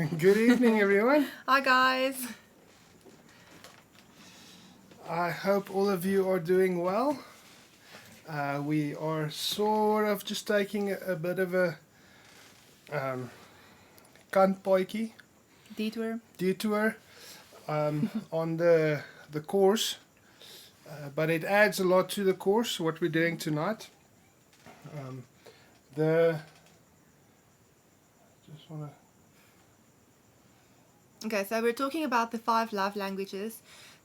Good evening, everyone. Hi guys. I hope all of you are doing well. We are sort of just taking a bit of a kantpaadjie Detour. on the course, but it adds a lot to the course. What we're doing tonight. The just wanna. Okay, so we're talking about the 5 love languages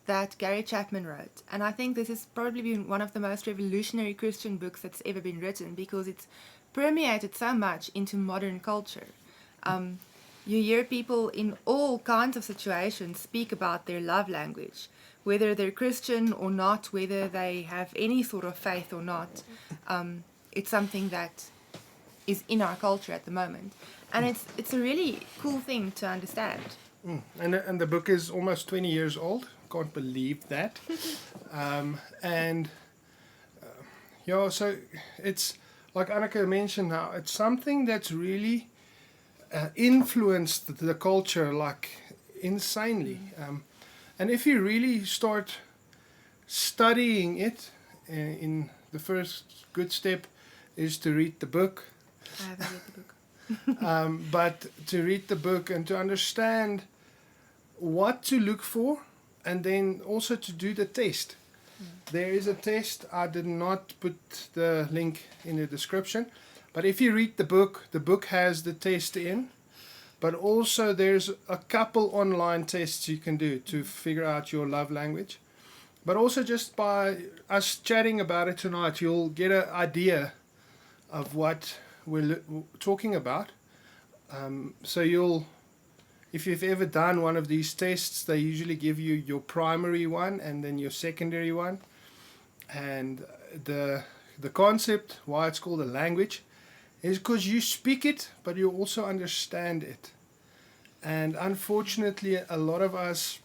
that Gary Chapman wrote. And I think this has probably been one of the most revolutionary Christian books that's ever been written because it's permeated so much into modern culture. You hear people in all kinds of situations speak about their love language, whether they're Christian or not, whether they have any sort of faith or not. It's something that is in our culture at the moment. And it's a really cool thing to understand. And the book is almost 20 years old. Can't believe that. So it's like Anneke mentioned now. It's something that's really influenced the culture like insanely. And if you really start studying it, in the first good step is to read the book. I haven't read the book. But to read the book and to understand what to look for, and then also to do the test. There is a test. I did not put the link in the description, but if you read the book has the test in, but also there's a couple online tests you can do to figure out your love language. But also just by us chatting about it tonight, you'll get an idea of what we're talking about. So if you've ever done one of these tests, they usually give you your primary one and then your secondary one. And the concept, why it's called a language, is because you speak it, but you also understand it. And unfortunately, a lot of us,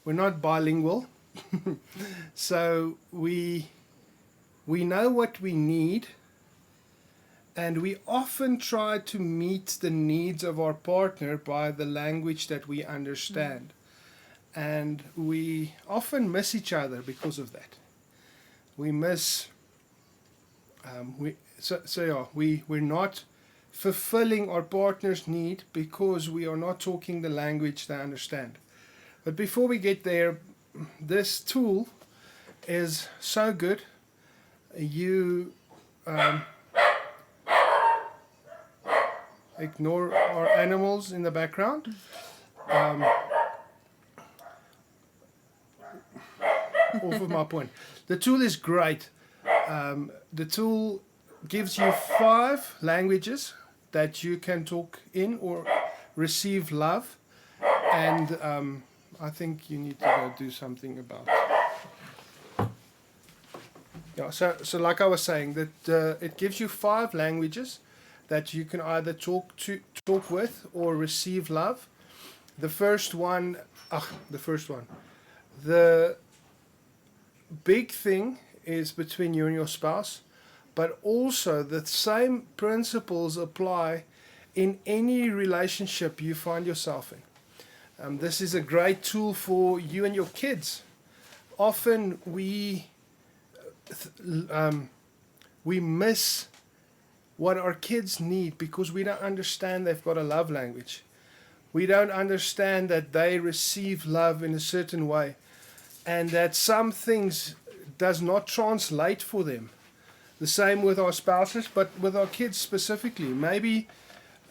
we're not bilingual. So we know what we need, and we often try to meet the needs of our partner by the language that we understand. And we often miss each other because of that. We miss, we're not fulfilling our partner's need because we are not talking the language they understand. But before we get there, this tool is so good. You ignore our animals in the background. Off of my point. The tool is great. The tool gives you 5 languages that you can talk in or receive love. And I think you need to go do something about it. Yeah, so like I was saying, that it gives you 5 languages that you can either talk with or receive love. The big thing is between you and your spouse, but also the same principles apply in any relationship you find yourself in. This is a great tool for you and your kids. Often we miss what our kids need because we don't understand they've got a love language. We don't understand that they receive love in a certain way, and that some things does not translate for them. The same with our spouses, but with our kids specifically. Maybe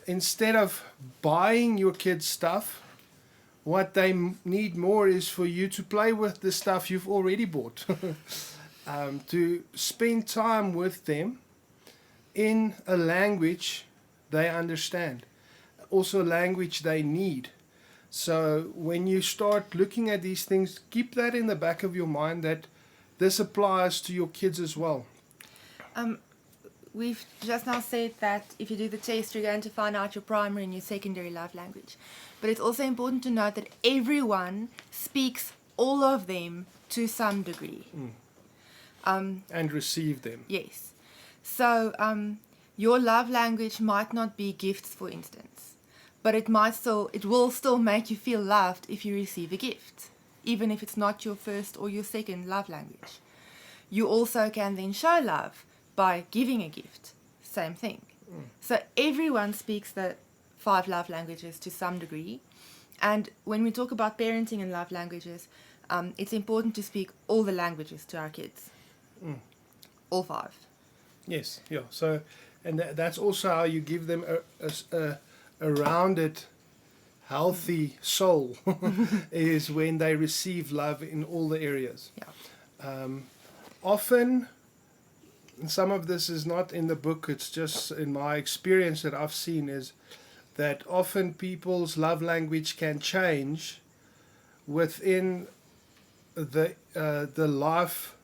instead of buying your kids stuff, what they need more is for you to play with the stuff you've already bought. To spend time with them in a language they understand, also a language they need. So when you start looking at these things, keep that in the back of your mind that this applies to your kids as well. We've just now said that if you do the test, you're going to find out your primary and your secondary love language. But it's also important to note that everyone speaks all of them to some degree. And receive them. Yes. So your love language might not be gifts, for instance. but it will still make you feel loved if you receive a gift, even if it's not your first or your second love language. You also can then show love by giving a gift. Same thing. So everyone speaks the 5 love languages to some degree. And when we talk about parenting and love languages, it's important to speak all the languages to our kids. All 5. Yes, yeah. So, and that's also how you give them a rounded, healthy soul, is when they receive love in all the areas. Yeah. Often, and some of this is not in the book, it's just in my experience that I've seen, is that often people's love language can change within the life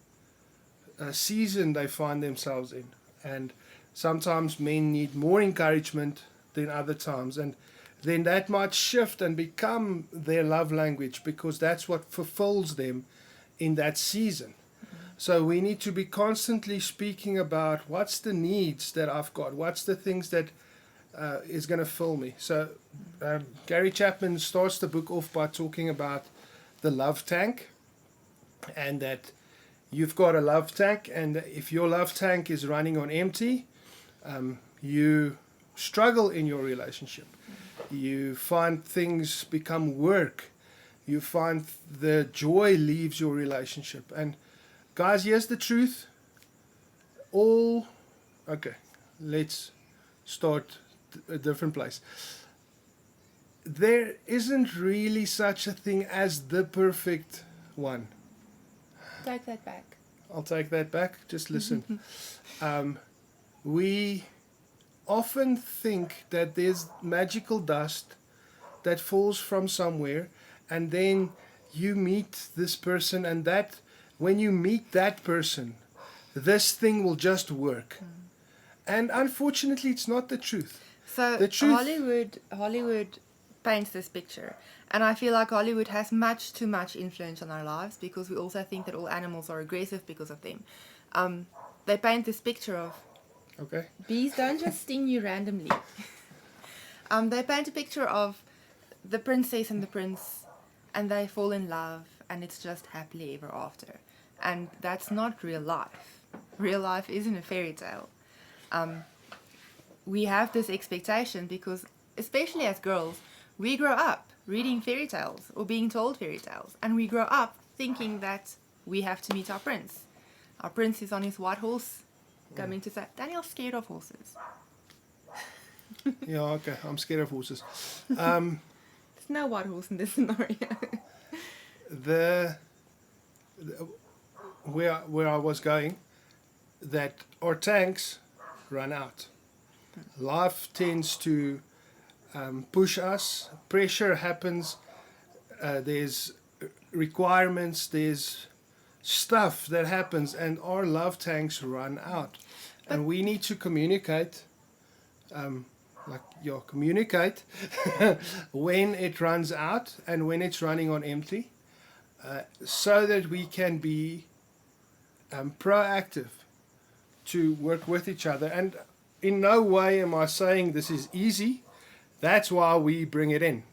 season they find themselves in. And sometimes men need more encouragement than other times, and then that might shift and become their love language, because that's what fulfills them in that season. So we need to be constantly speaking about what's the needs that I've got, what's the things that is going to fill me. So Gary Chapman starts the book off by talking about the love tank, and that you've got a love tank, and if your love tank is running on empty, you struggle in your relationship. You find things become work. You find the joy leaves your relationship. And guys, here's the truth. Okay, let's start a different place. There isn't really such a thing as the perfect one. Take that back. I'll take that back. Just listen. We often think that there's magical dust that falls from somewhere, and then you meet this person, and that when you meet that person, this thing will just work. And unfortunately, it's not the truth. So The truth- Hollywood paints this picture, and I feel like Hollywood has much too much influence on our lives, because we also think that all animals are aggressive because of them. They paint this picture of Okay. bees don't just sting you randomly. They paint a picture of the princess and the prince, and they fall in love, and it's just happily ever after. And that's not real life. Real life isn't a fairy tale. We have this expectation because, especially as girls, we grow up reading fairy tales or being told fairy tales, and we grow up thinking that we have to meet our prince. Our prince is on his white horse, coming to say, Daniel's scared of horses. Yeah, okay. I'm scared of horses. There's no white horse in this scenario. Where I was going, that our tanks run out. Life tends to push us. Pressure happens. There's requirements. There's stuff that happens, and our love tanks run out. And we need to communicate, communicate when it runs out and when it's running on empty, so that we can be proactive to work with each other. And in no way am I saying this is easy. That's why we bring it in.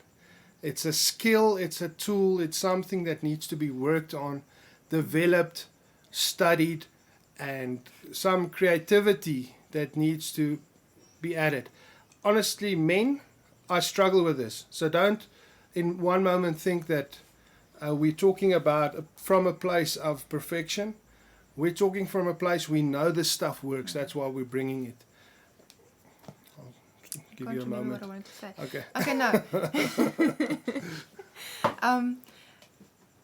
It's a skill, it's a tool, it's something that needs to be worked on, developed, studied, and some creativity that needs to be added. Honestly, men, I struggle with this. So don't in one moment think that we're talking about from a place of perfection. We're talking from a place we know this stuff works. That's why we're bringing it. I'll give you a moment. What I wanted to say. Okay. Okay, no.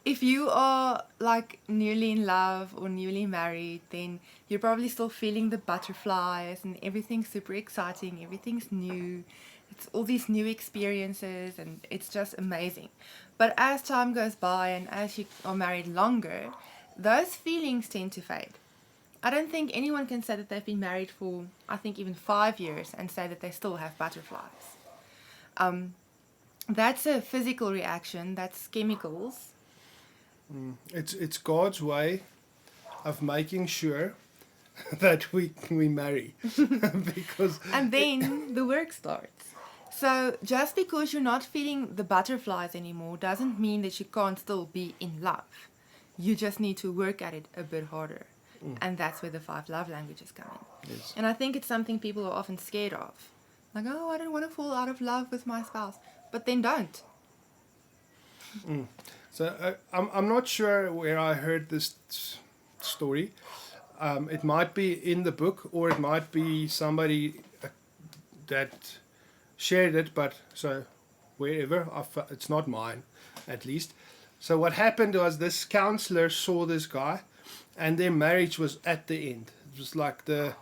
If you are like newly in love or newly married, then you're probably still feeling the butterflies and everything's super exciting, everything's new. It's all these new experiences and it's just amazing. But as time goes by and as you are married longer, those feelings tend to fade. I don't think anyone can say that they've been married for, I think, even 5 years and say that they still have butterflies. That's a physical reaction, that's chemicals. It's God's way of making sure that we marry. Because and then the work starts. So just because you're not feeling the butterflies anymore doesn't mean that you can't still be in love. You just need to work at it a bit harder. And that's where the 5 love languages come in. Yes. And I think it's something people are often scared of. Like, oh, I don't want to fall out of love with my spouse. But then don't. So I'm not sure where I heard this story. It might be in the book, or it might be somebody that shared it, but so wherever, it's not mine, at least. So what happened was this counselor saw this guy, and their marriage was at the end. It was like the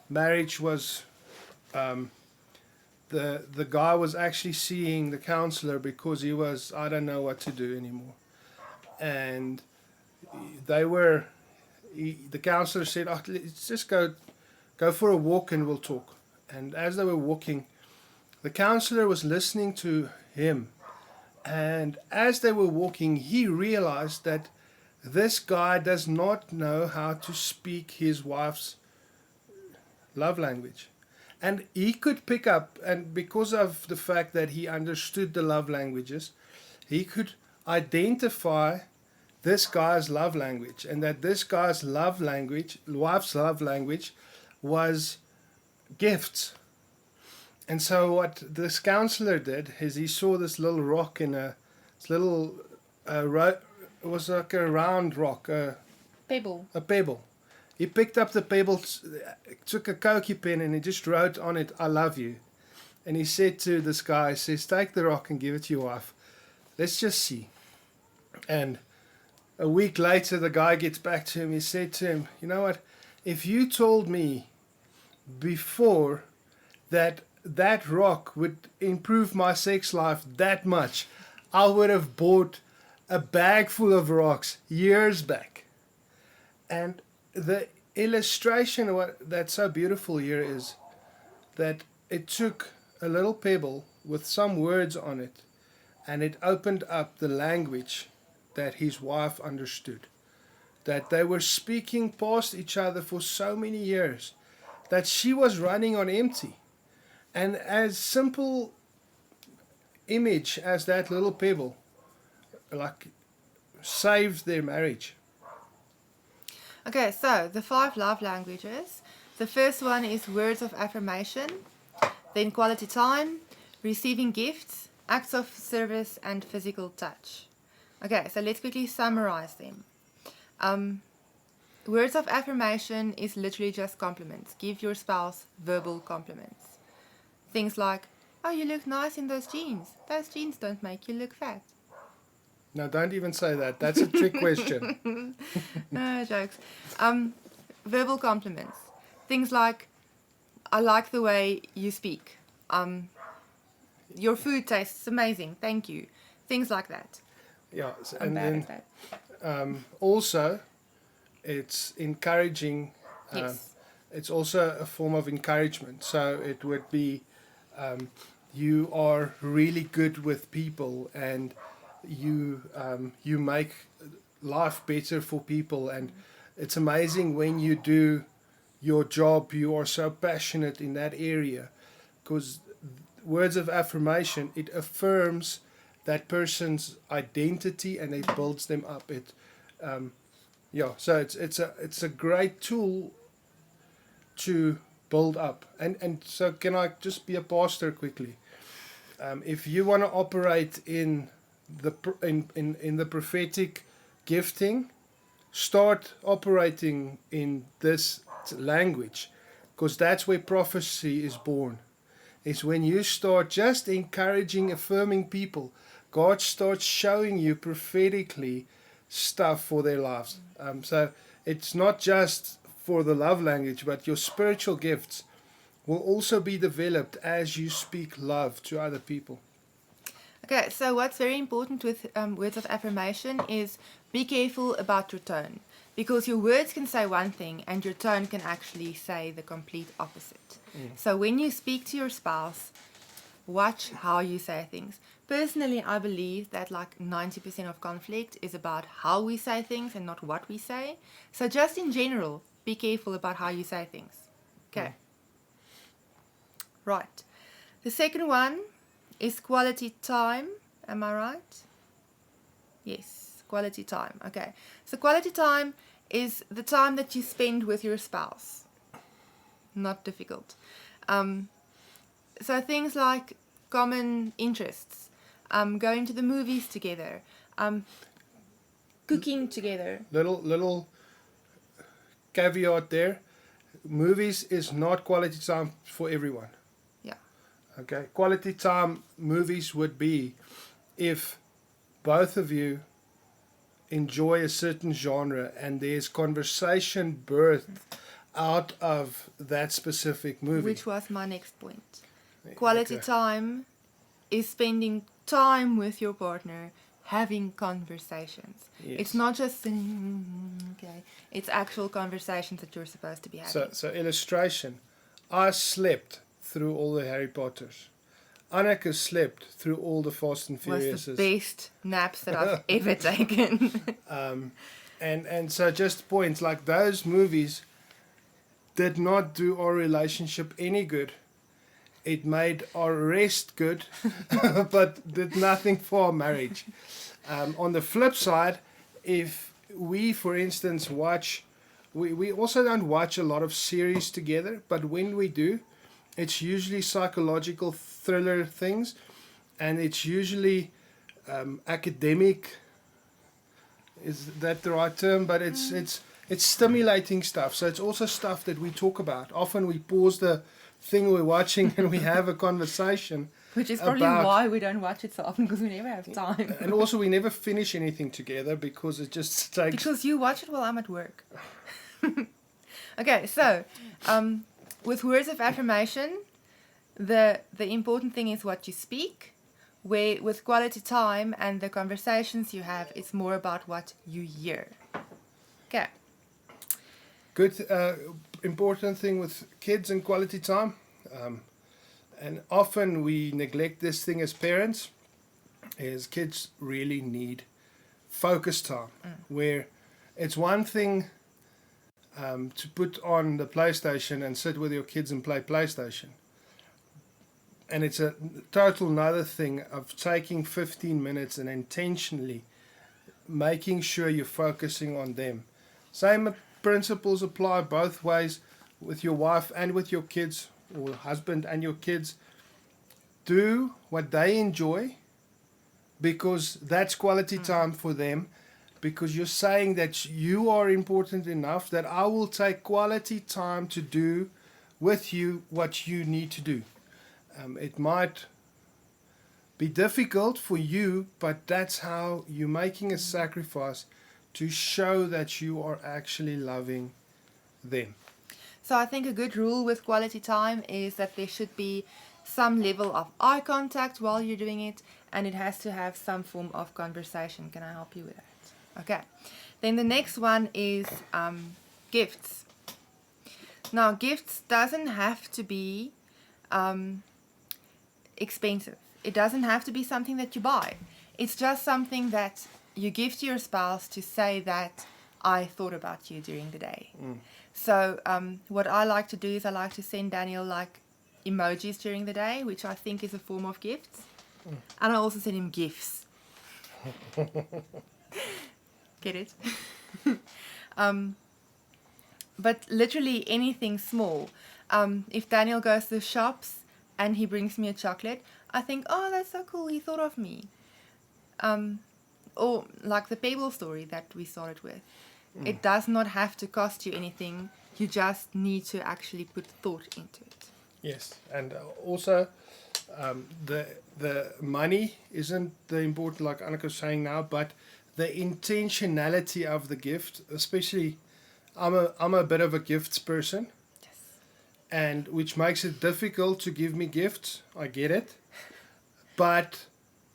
marriage was, the guy was actually seeing the counselor because he was, I don't know what to do anymore. And they were, the counselor said, oh, let's just go for a walk and we'll talk. And as they were walking, the counselor was listening to him. And as they were walking, he realized that this guy does not know how to speak his wife's love language. And he could pick up, and because of the fact that he understood the love languages, he could identify this guy's love language, and that this guy's love language, wife's love language, was gifts. And so what this counselor did is he saw this little rock in this little, it was like a round rock, Pebble. a pebble. He picked up the pebble, took a Cokie pen, and he just wrote on it, I love you. And he said to this guy, he says, take the rock and give it to your wife. Let's just see. And a week later, the guy gets back to him. He said to him, you know what? If you told me before that that rock would improve my sex life that much, I would have bought a bag full of rocks years back. And the illustration of that's so beautiful here is that it took a little pebble with some words on it, and it opened up the language that his wife understood. That they were speaking past each other for so many years that she was running on empty. And as simple image as that little pebble, like, saved their marriage. Okay, so the 5 love languages. The first one is words of affirmation, then quality time, receiving gifts, acts of service, and physical touch. Okay, so let's quickly summarize them. Words of affirmation is literally just compliments. Give your spouse verbal compliments. Things like, oh, you look nice in those jeans. Those jeans don't make you look fat. No, don't even say that. That's a trick question. No, jokes. Verbal compliments. Things like, I like the way you speak. Your food tastes amazing. Thank you. Things like that. Yeah, I'm and bad then at that. also, it's encouraging. Yes. It's also a form of encouragement. So it would be, you are really good with people, and you make life better for people. And it's amazing when you do your job, you are so passionate in that area, because words of affirmation, it affirms that person's identity and it builds them up. So it's a great tool to build up. And so can I just be a pastor quickly? If you want to operate in the prophetic gifting, start operating in this language, because that's where prophecy is born. It's when you start just encouraging, affirming people, God starts showing you prophetically stuff for their lives. So it's not just for the love language, but your spiritual gifts will also be developed as you speak love to other people. Okay, so what's very important with words of affirmation is be careful about your tone, because your words can say one thing and your tone can actually say the complete opposite. So when you speak to your spouse, watch how you say things. Personally, I believe that like 90% of conflict is about how we say things and not what we say. So just in general, be careful about how you say things. Okay. Right. The second one is quality time. Am I right? Yes, quality time. Okay. So quality time is the time that you spend with your spouse. Not difficult. So things like common interests, going to the movies together, cooking together. Little caveat there. Movies is not quality time for everyone. Yeah. Okay. Quality time movies would be if both of you enjoy a certain genre and there's conversation birthed out of that specific movie. Which was my next point. Quality Okay. time is spending time with your partner, having conversations. Yes. It's not just okay. It's actual conversations that you're supposed to be having. So illustration. I slept through all the Harry Potters. Anneke slept through all the Fast and Was the Furiouses. best naps that I've ever taken. And so just points like those movies did not do our relationship any good. It made our rest good, but did nothing for our marriage. On the flip side, if we, for instance, we also don't watch a lot of series together, but when we do, it's usually psychological thriller things, and it's usually academic. Is that the right term? But it's stimulating stuff. So it's also stuff that we talk about. Often we pause the thing we're watching and we have a conversation. Which is probably why we don't watch it so often, because we never have time. And also we never finish anything together because it just takes... Because you watch it while I'm at work. Okay, so with words of affirmation, the important thing is what you speak. Where with quality time and the conversations you have, it's more about what you hear. Okay. Good, important thing with kids and quality time. And often we neglect this thing as parents, is kids really need focus time. Where it's one thing to put on the PlayStation and sit with your kids and play PlayStation. And it's a total another thing of taking 15 minutes and intentionally making sure you're focusing on them. Same principles apply both ways with your wife and with your kids, or husband and your kids. Do what they enjoy, because that's quality time for them, because you're saying that you are important enough that I will take quality time to do with you what you need to do. It might be difficult for you, but that's how you're making a sacrifice to show that you are actually loving them. So I think a good rule with quality time is that there should be some level of eye contact while you're doing it, and it has to have some form of conversation. Can I help you with that? Okay. Then the next one is gifts. Now, gifts doesn't have to be expensive. It doesn't have to be something that you buy. It's just something that you give to your spouse to say that I thought about you during the day. So what I like to do is I like to send Daniel like emojis during the day, which I think is a form of gifts. And I also send him gifts. Get it? But literally anything small. If Daniel goes to the shops and he brings me a chocolate, I think, oh, that's so cool, he thought of me. Or like the Pebble story that we started with. It does not have to cost you anything. You just need to actually put thought into it. Yes, and also the money isn't the important, like Anneke was saying now, but the intentionality of the gift, especially I'm a bit of a gifts person. Yes. And which makes it difficult to give me gifts. I get it. But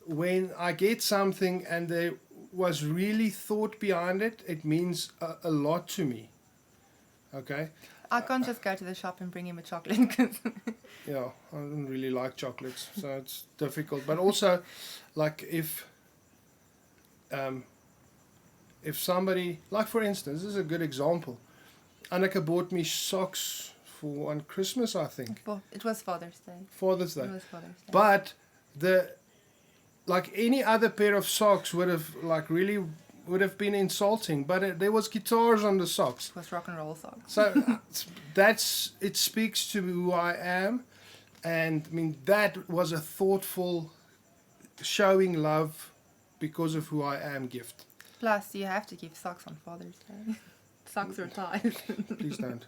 when I get something and there was really thought behind it, it means a lot to me. Okay? I can't just go to the shop and bring him a chocolate. 'Cause Yeah, I don't really like chocolates, so it's difficult. But also, like if somebody, like for instance, this is a good example. Anneke bought me socks on Christmas, I think. it was Father's Day. Father's Day. It was Father's Day. But the like any other pair of socks would have like really would have been insulting, but there was guitars on the socks. It was rock and roll socks. So it speaks to who I am, and I mean that was a thoughtful showing love because of who I am gift. Plus, you have to give socks on Father's Day. Socks or ties. Please don't.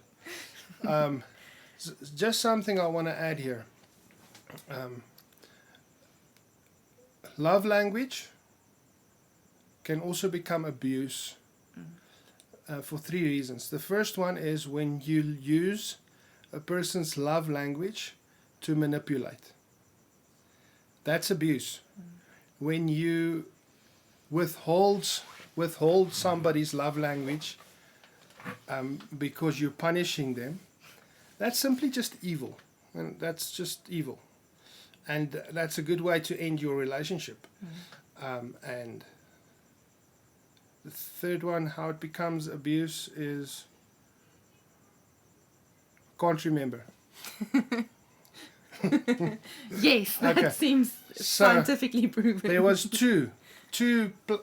Just something I want to add here. Love language can also become abuse for 3 reasons. The first one is when you use a person's love language to manipulate. That's abuse. When you withhold somebody's love language because you're punishing them, that's simply just evil. And that's just evil. And that's a good way to end your relationship. And the third one, how it becomes abuse, is can't remember. Yes, that Okay. seems So, scientifically proven. There was two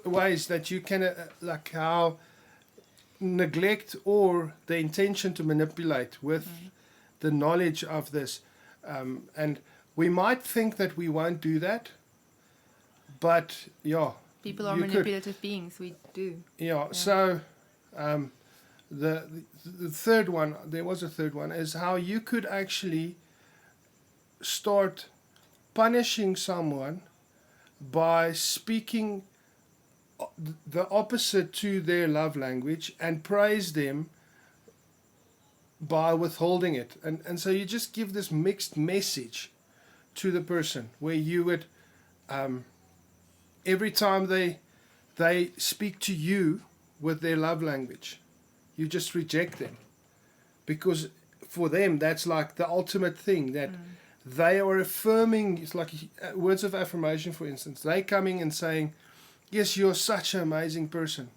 ways that you can like how neglect or the intention to manipulate with the knowledge of this, and we might think that we won't do that, but yeah, People are you could. manipulative beings. We do. Yeah. So the third one, there was a third one, is how you could actually start punishing someone by speaking the opposite to their love language and praise them by withholding it. And so you just give this mixed message to the person where you would every time they speak to you with their love language, you just reject them, because for them that's like the ultimate thing that they are affirming. It's like words of affirmation, for instance. They coming and saying, yes, you're such an amazing person,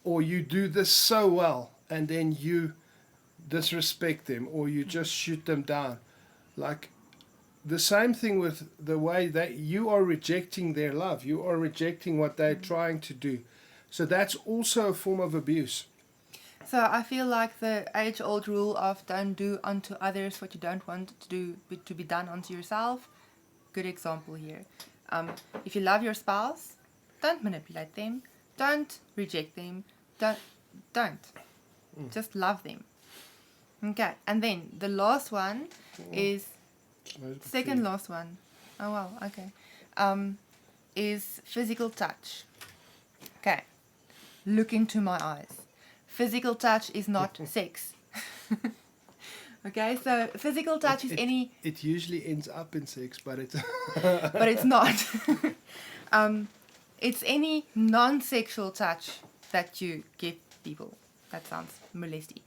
or you do this so well, and then you disrespect them or you just shoot them down. Like the same thing with the way that you are rejecting their love. You are rejecting what they're trying to do. So that's also a form of abuse. So I feel like the age-old rule of don't do unto others what you don't want to be done unto yourself. Good example here. If you love your spouse, don't manipulate them. Don't reject them. Don't. Just love them. Okay. And then the last one is second last one. Oh wow. Okay. Is physical touch. Okay. Look into my eyes. Physical touch is not sex. Okay, so physical touch is any... It usually ends up in sex, but it's... but it's not. It's any non-sexual touch that you give people. That sounds molesty.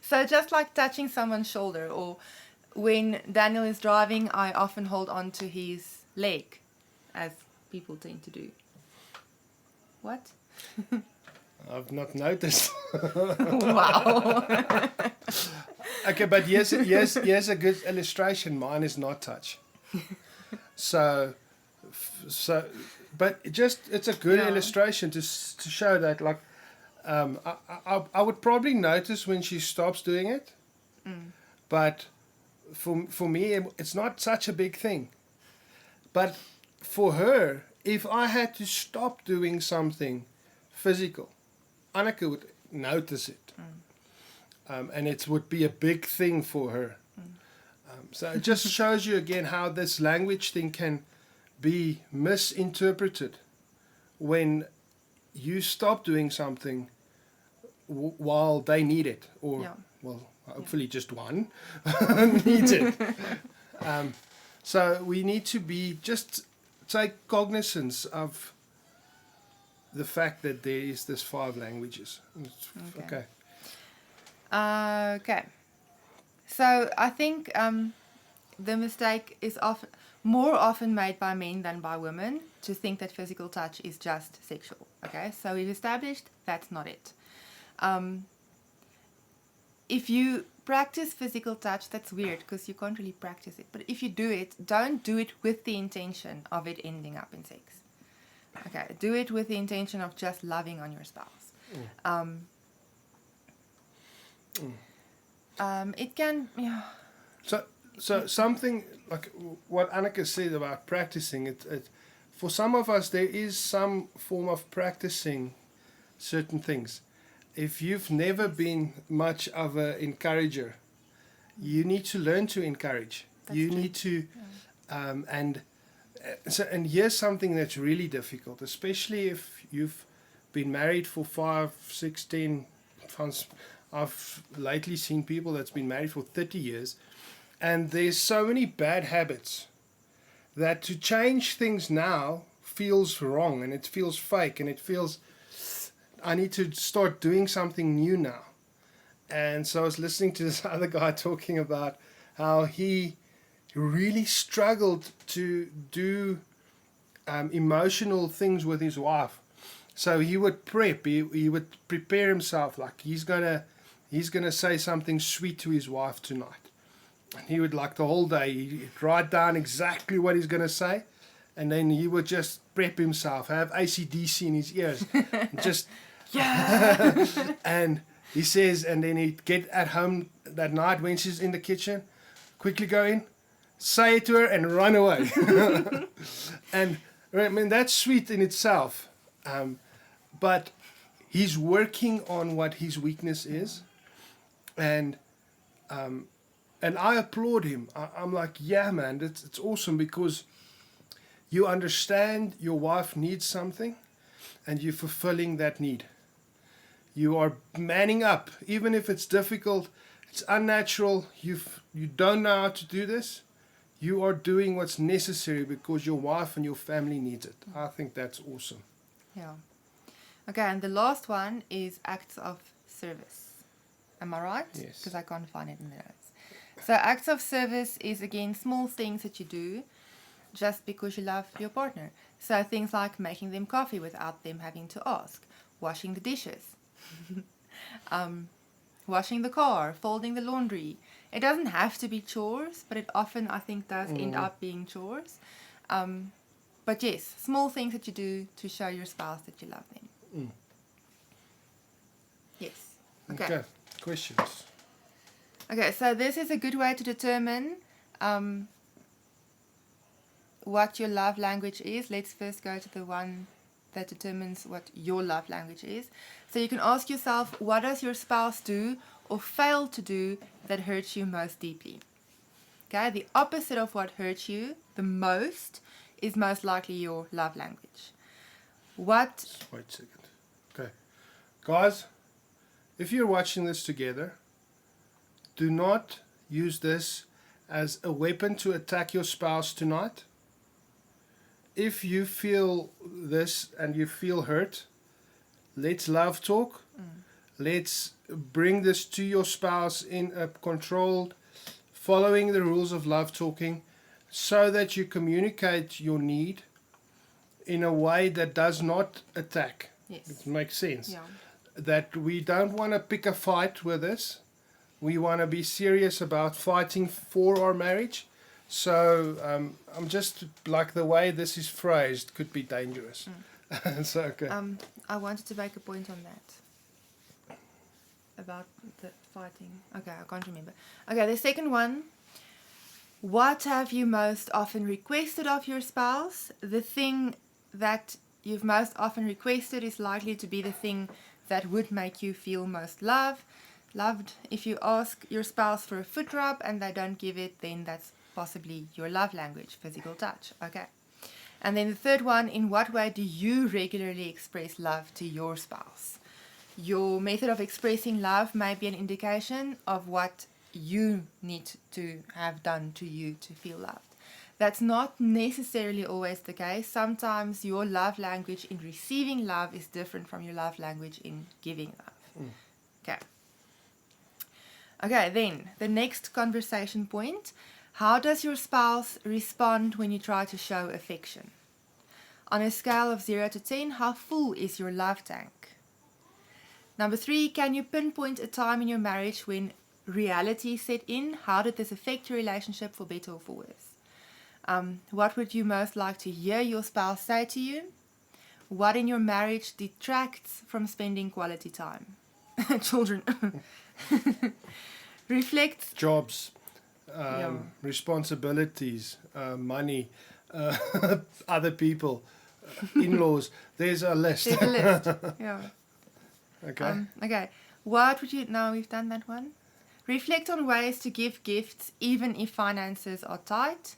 So just like touching someone's shoulder, or when Daniel is driving, I often hold on to his leg, as people tend to do. What? I've not noticed. Wow. Okay, but here's a good illustration. Mine is not touch. So, but it's a good illustration to show that, like, I would probably notice when she stops doing it, but for me it's not such a big thing. But for her, if I had to stop doing something physical, Anneke would notice it, and it would be a big thing for her. So it just shows you again how this language thing can be misinterpreted when you stop doing something while they need it, or well, hopefully just one needs it. So we need to be just take cognizance of the fact that there is this 5 languages. Okay. Okay. So I think the mistake is more often made by men than by women to think that physical touch is just sexual. Okay, so we've established that's not it. If you practice physical touch, that's weird because you can't really practice it. But if you do it, don't do it with the intention of it ending up in sex. Okay, do it with the intention of just loving on your spouse. It can, yeah. So something like what Annika said about practicing, it for some of us there is some form of practicing certain things. If you've never been much of an encourager, you need to learn to encourage. That's you true. need to, and here's something that's really difficult, especially if you've been married for 5, 6, 10. I've lately seen people that's been married for 30 years, and there's so many bad habits that to change things now feels wrong, and it feels fake, and it feels I need to start doing something new now. And so I was listening to this other guy talking about how he really struggled to do emotional things with his wife. So he would prep, he would prepare himself, like he's gonna say something sweet to his wife tonight. And he would, like the whole day, he'd write down exactly what he's gonna say, and then he would just prep himself, have AC/DC in his ears, and just Yeah. and he says, and then he'd get at home that night when she's in the kitchen, quickly go in, say it to her, and run away. And I mean that's sweet in itself, but he's working on what his weakness is, and I applaud him. I'm like, yeah, man, it's awesome because you understand your wife needs something, and you're fulfilling that need. You are manning up, even if it's difficult, it's unnatural, you don't know how to do this. You are doing what's necessary because your wife and your family needs it. I think that's awesome. Yeah. Okay, and the last one is acts of service. Am I right? Yes. Because I can't find it in the notes. So acts of service is, again, small things that you do just because you love your partner. So things like making them coffee without them having to ask, washing the dishes, washing the car, folding the laundry. It doesn't have to be chores, but it often, I think, does end up being chores. But yes, small things that you do to show your spouse that you love them. Yes. Okay. Questions? Okay, so this is a good way to determine what your love language is. Let's first go to the one that determines what your love language is. So you can ask yourself, what does your spouse do or fail to do that hurts you most deeply? Okay, the opposite of what hurts you the most is most likely your love language. What? Wait a second. Okay. Guys, if you're watching this together, do not use this as a weapon to attack your spouse tonight. If you feel this and you feel hurt, let's love talk. Let's bring this to your spouse in a controlled, following the rules of love talking, so that you communicate your need in a way that does not attack. Yes. It makes sense. Yeah. That we don't want to pick a fight with this. We want to be serious about fighting for our marriage. So I'm just like the way this is phrased could be dangerous. So okay. I wanted to make a point on that about the fighting. Okay, I can't remember. Okay, the second one. What have you most often requested of your spouse? The thing that you've most often requested is likely to be the thing that would make you feel most loved. If you ask your spouse for a foot rub and they don't give it, then that's possibly your love language, physical touch. Okay. And then the third one, in what way do you regularly express love to your spouse? Your method of expressing love may be an indication of what you need to have done to you to feel loved. That's not necessarily always the case. Sometimes your love language in receiving love is different from your love language in giving love. Okay. Okay, then the next conversation point. How does your spouse respond when you try to show affection? On a scale of 0 to 10, how full is your love tank? Number 3, can you pinpoint a time in your marriage when reality set in? How did this affect your relationship for better or for worse? What would you most like to hear your spouse say to you? What in your marriage detracts from spending quality time? Children. Reflect. Jobs, Yeah. responsibilities, money, other people, in-laws. There's a list. There's a list. Yeah. Okay. Okay. What would you... No, we've done that one. Reflect on ways to give gifts even if finances are tight.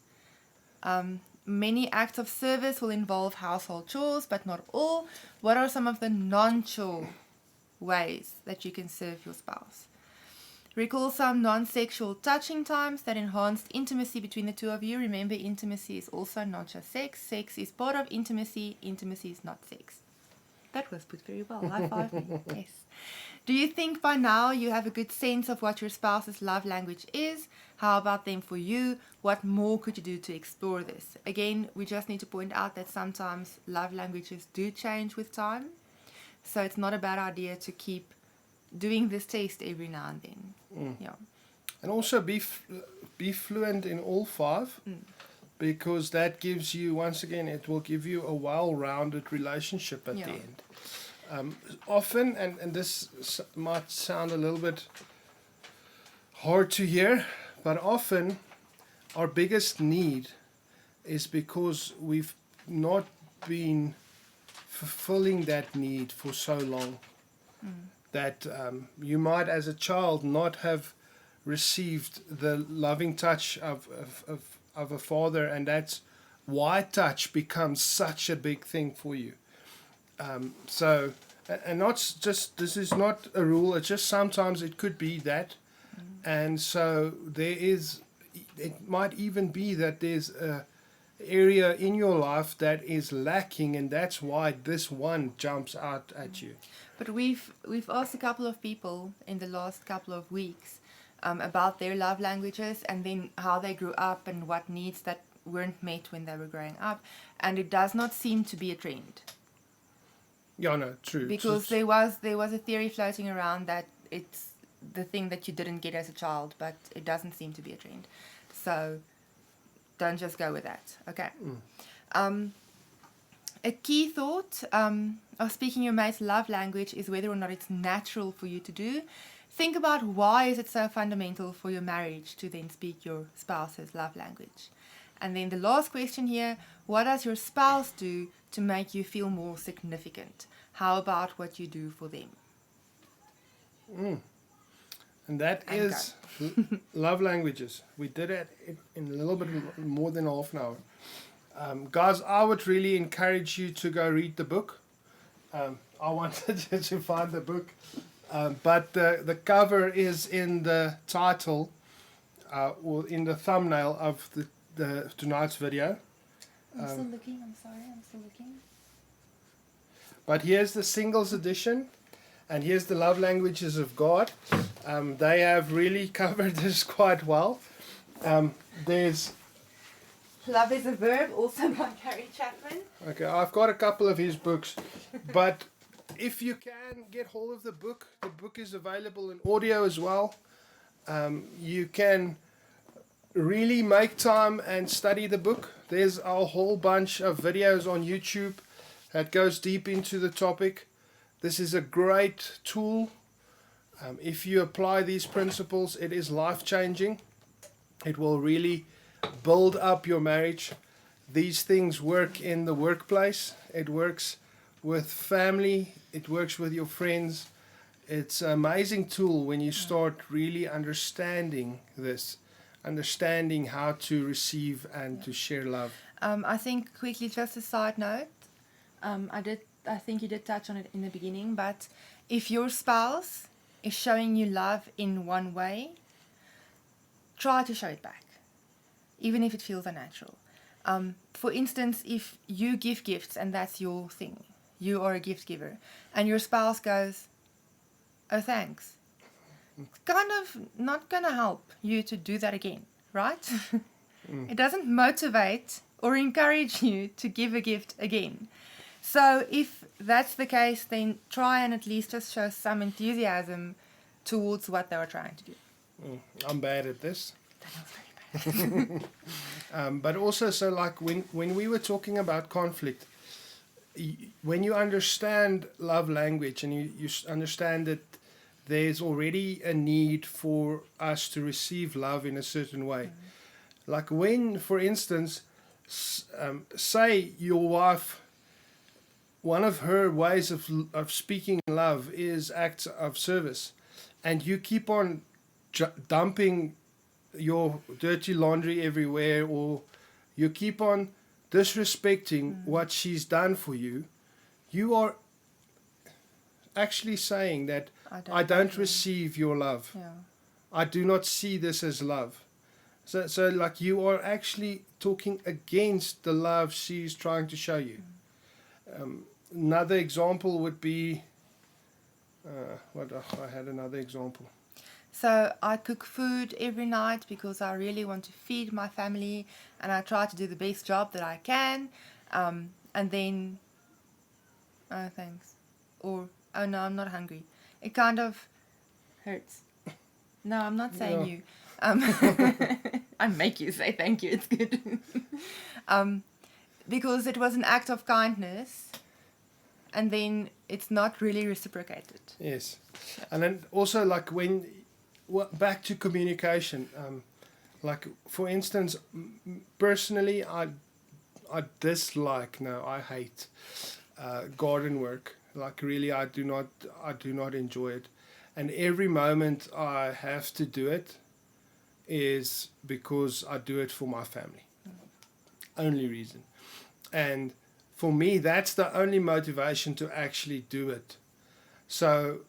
Many acts of service will involve household chores, but not all. What are some of the non-chore ways that you can serve your spouse? Recall some non-sexual touching times that enhanced intimacy between the two of you. Remember, intimacy is also not just sex. Sex is part of intimacy. Intimacy is not sex. That was put very well. High five me. Yes. Do you think by now you have a good sense of what your spouse's love language is? How about them for you? What more could you do to explore this? Again, we just need to point out that sometimes love languages do change with time. So it's not a bad idea to keep doing this test every now and then. Yeah. And also be fluent in all 5, because that gives you, once again, it will give you a well-rounded relationship at the end. Often, and this might sound a little bit hard to hear, but often our biggest need is because we've not been fulfilling that need for so long. That you might, as a child, not have received the loving touch of a father, and that's why touch becomes such a big thing for you. So, and not just, this is not a rule, it's just sometimes it could be that. And so there is, it might even be that there's a area in your life that is lacking, and that's why this one jumps out at you. But we've asked a couple of people in the last couple of weeks about their love languages, and then how they grew up and what needs that weren't met when they were growing up, and it does not seem to be a trend. Yeah, no, true. Because there was a theory floating around that it's the thing that you didn't get as a child, but it doesn't seem to be a trend. So don't just go with that. Okay. A key thought of speaking your mate's love language is whether or not it's natural for you to do. Think about why is it so fundamental for your marriage to then speak your spouse's love language. And then the last question here, what does your spouse do to make you feel more significant? How about what you do for them? And that is love languages. We did it in a little bit more than half an hour. Guys, I would really encourage you to go read the book. I wanted you to find the book. But the cover is in the title, or in the thumbnail of the tonight's video. I'm still looking. I'm sorry. I'm still looking. But here's the singles edition, and here's the love languages of God. They have really covered this quite well. There's Love is a Verb, also by Gary Chapman. Okay, I've got a couple of his books, but if you can get hold of the book is available in audio as well. You can really make time and study the book. There's a whole bunch of videos on YouTube that goes deep into the topic. This is a great tool. If you apply these principles, it is life-changing. It will really build up your marriage. These things work in the workplace. It works with family. It works with your friends. It's an amazing tool when you start really understanding this, understanding how to receive and to share love. I think quickly, just a side note, I think you did touch on it in the beginning, but if your spouse is showing you love in one way, try to show it back, even if it feels unnatural. For instance, if you give gifts and that's your thing, you are a gift giver, and your spouse goes, "Oh, thanks," it's kind of not going to help you to do that again, right? It doesn't motivate or encourage you to give a gift again. So if that's the case, then try and at least just show some enthusiasm towards what they were trying to do. I'm bad at this. That was very bad. But also, so like when we were talking about conflict, when you understand love language and you understand that there's already a need for us to receive love in a certain way. Like when, for instance, say your wife, one of her ways of speaking love is acts of service, and you keep on dumping your dirty laundry everywhere, or you keep on disrespecting what she's done for you, you are actually saying that I don't receive your love. Yeah. I do not see this as love. So like you are actually talking against the love she's trying to show you. Another example would be, I had another example. So I cook food every night because I really want to feed my family, and I try to do the best job that I can. And then, oh, thanks. Or, oh no, I'm not hungry. It kind of hurts. No, I'm not saying you. I make you say thank you. It's good. Because it was an act of kindness, and then it's not really reciprocated. Yes. And then also like when, back to communication, like for instance, personally, I hate garden work. Like really, I do not enjoy it, and every moment I have to do it is because I do it for my family. Only reason. And for me, that's the only motivation to actually do it. So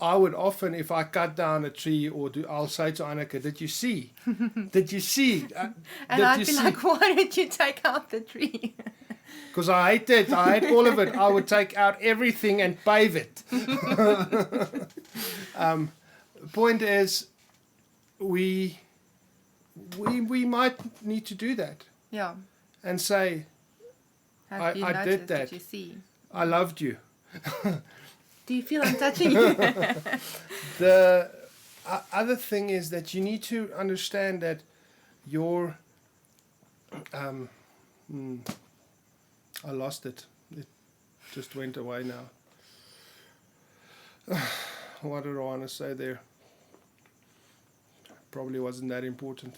I would often, if I cut down a tree, I'll say to Anneke, did you see? Did you see? And I'd be like, why did you take out the tree? Because I hate it. I hate all of it. I would take out everything and pave it. Point is, we might need to do that. Yeah. And say, Have you I did that. Did you see? I loved you. Do you feel I'm touching you? The other thing is that you need to understand that your I lost it. It just went away now. What did I want to say there? Probably wasn't that important.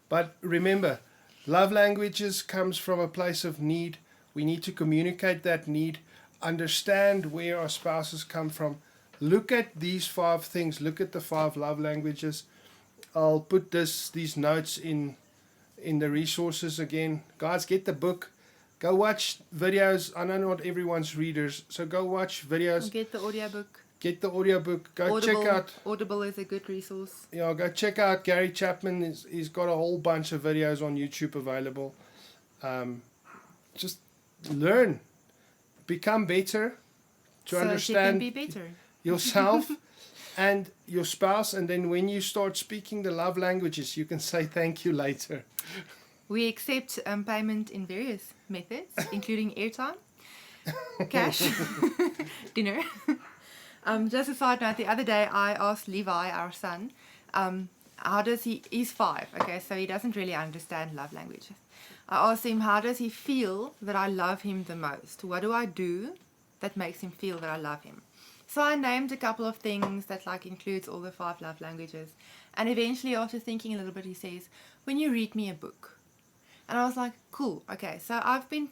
But remember, love languages comes from a place of need. We need to communicate that need, understand where our spouses come from. Look at these 5 things. Look at the 5 love languages. I'll put these notes in the resources again. Guys, get the book. Go watch videos. I know not everyone's readers, so go watch videos. Or get the audiobook. Get the audiobook. Go Audible, check out. Audible is a good resource. Yeah, go check out Gary Chapman. He's got a whole bunch of videos on YouTube available. Just learn. Become better to understand you can be better. yourself and your spouse, and then when you start speaking the love languages, you can say thank you later. We accept payment in various methods, including airtime, cash, dinner. Just a side note, the other day I asked Levi, our son, he's 5, okay, so he doesn't really understand love languages. I asked him, how does he feel that I love him the most? What do I do that makes him feel that I love him? So I named a couple of things that like includes all the 5 love languages. And eventually, after thinking a little bit, he says, when you read me a book. And I was like, cool, okay. So I've been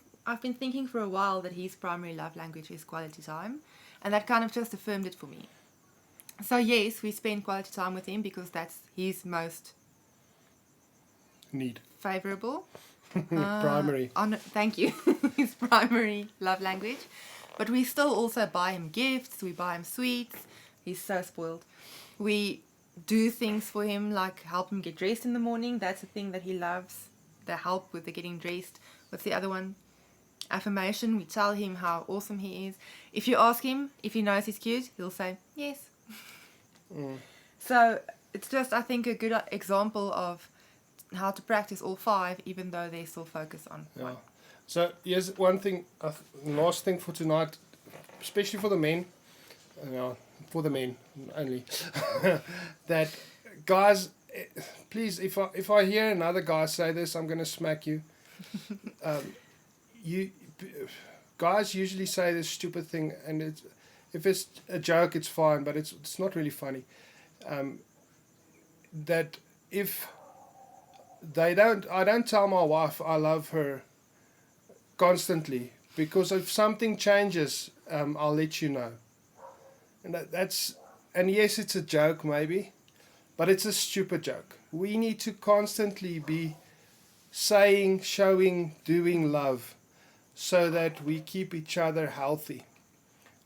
thinking for a while that his primary love language is quality time. And that kind of just affirmed it for me. So yes, we spend quality time with him because that's his most Need. favorable. Primary. Thank you. His primary love language. But we still also buy him gifts. We buy him sweets. He's so spoiled. We do things for him, like help him get dressed in the morning. That's the thing that he loves. The help with the getting dressed. What's the other one? Affirmation. We tell him how awesome he is. If you ask him if he knows he's cute, he'll say yes. So it's just, I think, a good example of how to practice all 5, even though they still focus on one. So here's one thing, last thing for tonight, especially for the men only, that guys, please, if I hear another guy say this, I'm going to smack you. You guys usually say this stupid thing, and if it's a joke, it's fine, but it's not really funny. That if I don't tell my wife I love her constantly, because if something changes, I'll let you know. And yes, it's a joke maybe, but it's a stupid joke. We need to constantly be saying, showing, doing love, so that we keep each other healthy,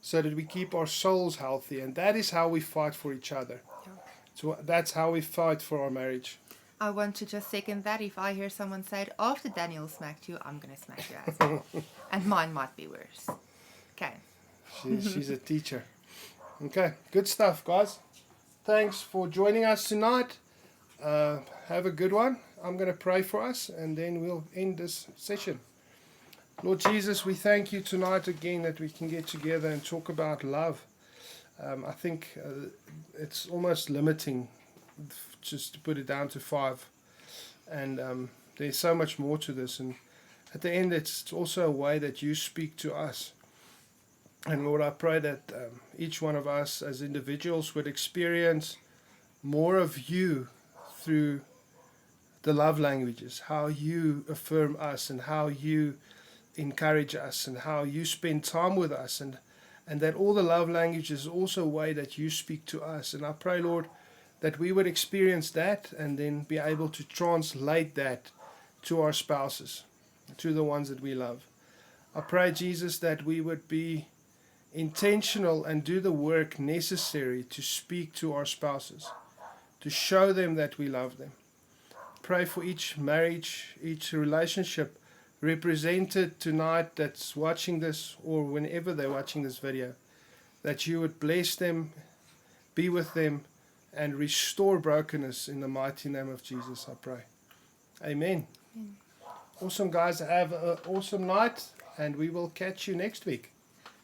so that we keep our souls healthy, and that is how we fight for each other. Yeah. So that's how we fight for our marriage. I want to just second that. If I hear someone say it after Daniel smacked you, I'm going to smack you as well. And mine might be worse. Okay. She's a teacher. Okay, good stuff, guys. Thanks for joining us tonight. Have a good one. I'm going to pray for us, and then we'll end this session. Lord Jesus, we thank you tonight again that we can get together and talk about love. I think it's almost limiting just to put it down to 5. And there's so much more to this. And at the end, it's also a way that you speak to us. And Lord, I pray that each one of us as individuals would experience more of you through the love languages, how you affirm us and how you encourage us and how you spend time with us, and that all the love languages is also a way that you speak to us. And I pray, Lord, that we would experience that and then be able to translate that to our spouses, to the ones that we love. I pray, Jesus, that we would be intentional and do the work necessary to speak to our spouses, to show them that we love them. Pray for each marriage, each relationship represented tonight that's watching this, or whenever they're watching this video, that you would bless them, be with them, and restore brokenness in the mighty name of Jesus, I pray. Amen. Awesome, guys. Have an awesome night, and we will catch you next week.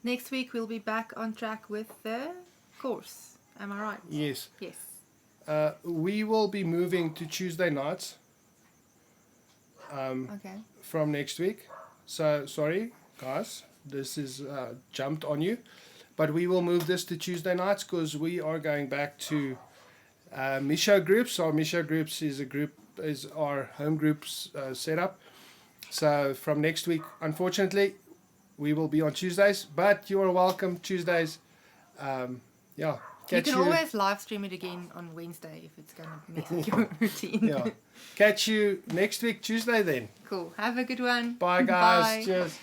Next week we'll be back on track with the course. Am I right? Yes. Yes. We will be moving to Tuesday nights. Okay. From next week. So, sorry, guys, this is jumped on you. But we will move this to Tuesday nights because we are going back to Misho groups. Our Misho groups is our home groups setup. So from next week, unfortunately, we will be on Tuesdays, but you are welcome Tuesdays. Yeah. You can always live stream it again on Wednesday if it's going to mess with your routine. Yeah. Catch you next week, Tuesday then. Cool. Have a good one. Bye, guys. Bye. Cheers.